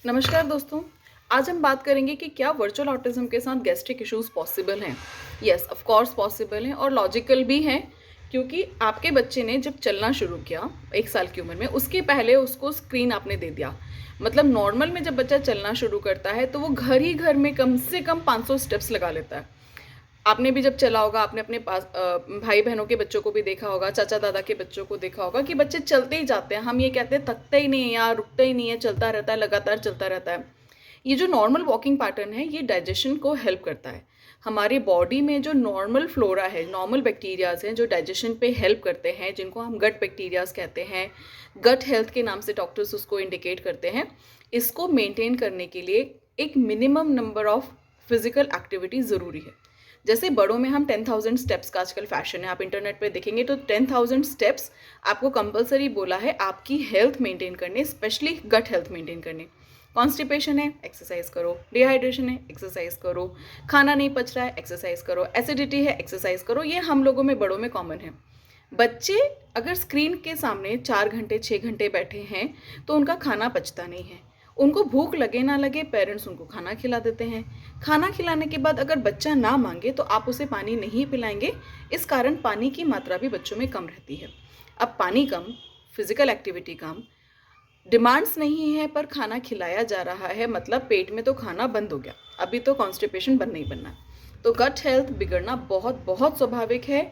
नमस्कार दोस्तों। आज हम बात करेंगे कि क्या वर्चुअल ऑटिज्म के साथ गैस्ट्रिक इश्यूज पॉसिबल हैं। यस, ऑफ कोर्स पॉसिबल हैं और लॉजिकल भी हैं, क्योंकि आपके बच्चे ने जब चलना शुरू किया 1 साल की उम्र में, उसके पहले उसको स्क्रीन आपने दे दिया। मतलब नॉर्मल में जब बच्चा चलना शुरू करता है तो वो घर ही घर में कम से कम 500 स्टेप्स लगा लेता है। आपने भी जब चला होगा, आपने अपने पास भाई बहनों के बच्चों को भी देखा होगा, चाचा दादा के बच्चों को देखा होगा कि बच्चे चलते ही जाते हैं। हम ये कहते हैं थकते ही नहीं है यार, रुकता ही नहीं है, चलता रहता है, लगातार चलता रहता है। ये जो नॉर्मल वॉकिंग पैटर्न है ये डाइजेशन को हेल्प करता है। हमारी बॉडी में जो नॉर्मल फ्लोरा है, नॉर्मल बैक्टीरियाज हैं जो डाइजेशन पे हेल्प करते हैं, जिनको हम गट बैक्टीरियाज कहते हैं, गट हेल्थ के नाम से डॉक्टर्स उसको इंडिकेट करते हैं। इसको मेंटेन करने के लिए एक minimum number of physical activity ज़रूरी है। जैसे बड़ों में हम 10,000 स्टेप्स का आजकल फैशन है, आप इंटरनेट पे देखेंगे तो 10,000 स्टेप्स आपको कंपलसरी बोला है आपकी हेल्थ मेंटेन करने, स्पेशली गट हेल्थ मेंटेन करने। कॉन्स्टिपेशन है, एक्सरसाइज करो। डिहाइड्रेशन है, एक्सरसाइज करो। खाना नहीं पच रहा है, एक्सरसाइज करो। एसिडिटी है, एक्सरसाइज करो। ये हम लोगों में, बड़ों में कॉमन है। बच्चे अगर स्क्रीन के सामने 4 घंटे 6 घंटे बैठे हैं तो उनका खाना पचता नहीं है। उनको भूख लगे ना लगे, पेरेंट्स उनको खाना खिला देते हैं। खाना खिलाने के बाद अगर बच्चा ना मांगे तो आप उसे पानी नहीं पिलाएंगे। इस कारण पानी की मात्रा भी बच्चों में कम रहती है। अब पानी कम, फिजिकल एक्टिविटी कम, डिमांड्स नहीं है पर खाना खिलाया जा रहा है, मतलब पेट में तो खाना बंद हो गया, अभी तो कॉन्स्टिपेशन बनना ही बनना। तो गट हेल्थ बिगड़ना बहुत बहुत स्वाभाविक है।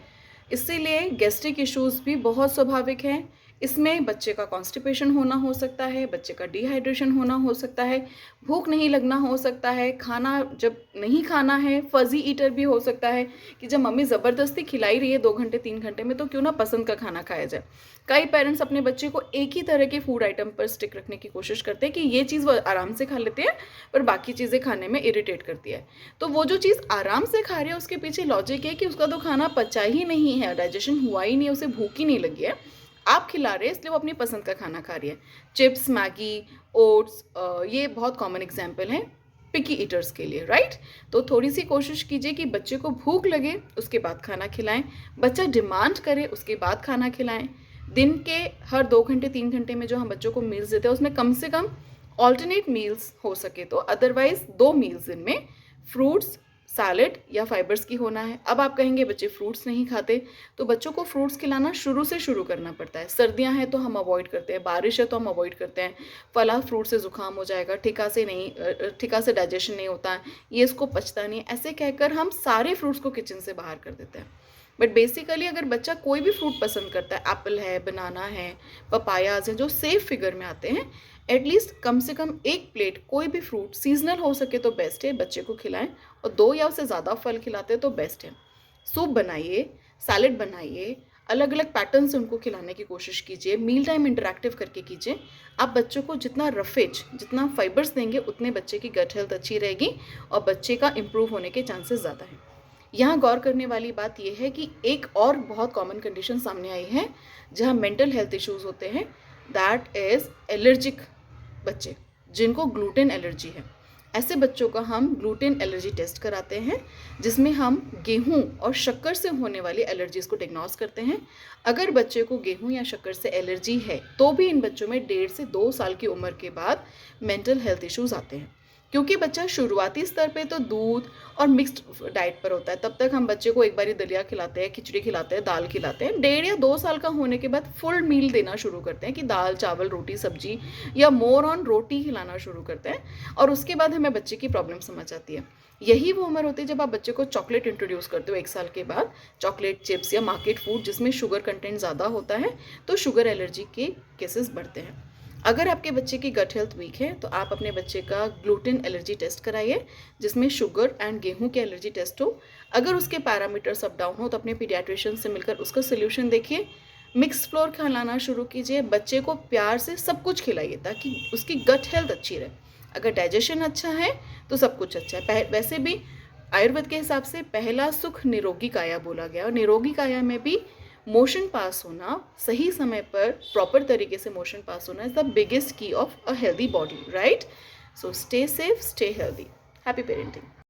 इसीलिए गैस्ट्रिक इश्यूज भी बहुत स्वाभाविक हैं। इसमें बच्चे का कॉन्स्टिपेशन होना हो सकता है, बच्चे का डिहाइड्रेशन होना हो सकता है, भूख नहीं लगना हो सकता है, खाना जब नहीं खाना है, फजी ईटर भी हो सकता है कि जब मम्मी ज़बरदस्ती खिलाई रही है 2 घंटे 3 घंटे में तो क्यों ना पसंद का खाना खाया जाए। कई पेरेंट्स अपने बच्चे को एक ही तरह के फूड आइटम पर स्टिक रखने की कोशिश करते हैं कि ये चीज़ वो आराम से खा लेते हैं पर बाकी चीज़ें खाने में इरिटेट करती है। तो वो जो चीज़ आराम से खा रहे हैं उसके पीछे लॉजिक है कि उसका तो खाना पचा ही नहीं है, डाइजेशन हुआ ही नहीं, उसे भूख ही नहीं लगी है। आप खिला रहे हैं इसलिए वो अपनी पसंद का खाना खा रही है। चिप्स, मैगी, ओट्स, ये बहुत कॉमन एग्जाम्पल हैं पिकी ईटर्स के लिए, राइट। तो थोड़ी सी कोशिश कीजिए कि बच्चे को भूख लगे उसके बाद खाना खिलाएं, बच्चा डिमांड करे उसके बाद खाना खिलाएं। दिन के हर 2 घंटे 3 घंटे में जो हम बच्चों को मील्स देते हैं उसमें कम से कम ऑल्टरनेट मील्स हो सके तो, अदरवाइज 2 मील्स दिन में फ्रूट्स, सैलेड या फाइबर्स की होना है। अब आप कहेंगे बच्चे फ्रूट्स नहीं खाते, तो बच्चों को फ्रूट्स खिलाना शुरू से शुरू करना पड़ता है। सर्दियां हैं तो हम अवॉइड करते हैं, बारिश है तो हम अवॉइड करते हैं। फला फ्रूट से ज़ुकाम हो जाएगा, ठिका से डाइजेशन नहीं होता है, ये इसको पचता नहीं, ऐसे कहकर हम सारे फ्रूट्स को किचन से बाहर कर देते हैं। बट बेसिकली अगर बच्चा कोई भी फ्रूट पसंद करता है, एप्पल है, बनाना है, पपायाज हैं जो सेफ फिगर में आते हैं, एटलीस्ट कम से कम एक प्लेट कोई भी फ्रूट, सीजनल हो सके तो बेस्ट है, बच्चे को खिलाएं। और 2 या उससे ज़्यादा फल खिलाते हैं तो बेस्ट है। सूप बनाइए, सैलेड बनाइए, अलग अलग पैटर्न से उनको खिलाने की कोशिश कीजिए, मील टाइम इंटरैक्टिव करके कीजिए। आप बच्चों को जितना रफेज, जितना फाइबर्स देंगे उतने बच्चे की गट हेल्थ अच्छी रहेगी और बच्चे का इम्प्रूव होने के चांसेस ज़्यादा हैं। यहाँ गौर करने वाली बात यह है कि एक और बहुत कॉमन कंडीशन सामने आई है जहाँ मेंटल हेल्थ इश्यूज होते हैं, दैट इज़ एलर्जिक बच्चे जिनको ग्लूटेन एलर्जी है। ऐसे बच्चों का हम ग्लूटेन एलर्जी टेस्ट कराते हैं, जिसमें हम गेहूं और शक्कर से होने वाली एलर्जीज को डिग्नोज करते हैं। अगर बच्चे को गेहूं या शक्कर से एलर्जी है तो भी इन बच्चों में 1.5 से 2 साल की उम्र के बाद मेंटल हेल्थ इश्यूज आते हैं, क्योंकि बच्चा शुरुआती स्तर पे तो दूध और मिक्स्ड डाइट पर होता है। तब तक हम बच्चे को एक बारी दलिया खिलाते हैं, खिचड़ी खिलाते हैं, दाल खिलाते हैं। 1.5 या 2 साल का होने के बाद फुल मील देना शुरू करते हैं कि दाल चावल रोटी सब्जी या मोर ऑन रोटी खिलाना शुरू करते हैं, और उसके बाद हमें बच्चे की प्रॉब्लम समझ आती है। यही वो उम्र होती है जब आप बच्चे को चॉकलेट इंट्रोड्यूस करते हो 1 साल के बाद, चॉकलेट, चिप्स या मार्केट फूड जिसमें शुगर कंटेंट ज़्यादा होता है, तो शुगर एलर्जी के केसेस बढ़ते हैं। अगर आपके बच्चे की गट हेल्थ वीक है तो आप अपने बच्चे का ग्लूटेन एलर्जी टेस्ट कराइए, जिसमें शुगर एंड गेहूं की एलर्जी टेस्ट हो। अगर उसके पैरामीटर्स अप डाउन हो तो अपने पीडियाट्रिशियन से मिलकर उसका सोल्यूशन देखिए। मिक्स फ्लोर खिलाना शुरू कीजिए, बच्चे को प्यार से सब कुछ खिलाइए ताकि उसकी गट हेल्थ अच्छी रहे। अगर डाइजेशन अच्छा है तो सब कुछ अच्छा है। वैसे भी आयुर्वेद के हिसाब से पहला सुख निरोगी काया बोला गया, और निरोगी काया में भी मोशन पास होना, सही समय पर प्रॉपर तरीके से मोशन पास होना इज द बिगेस्ट की of a healthy body, right. So stay safe, stay healthy, happy parenting.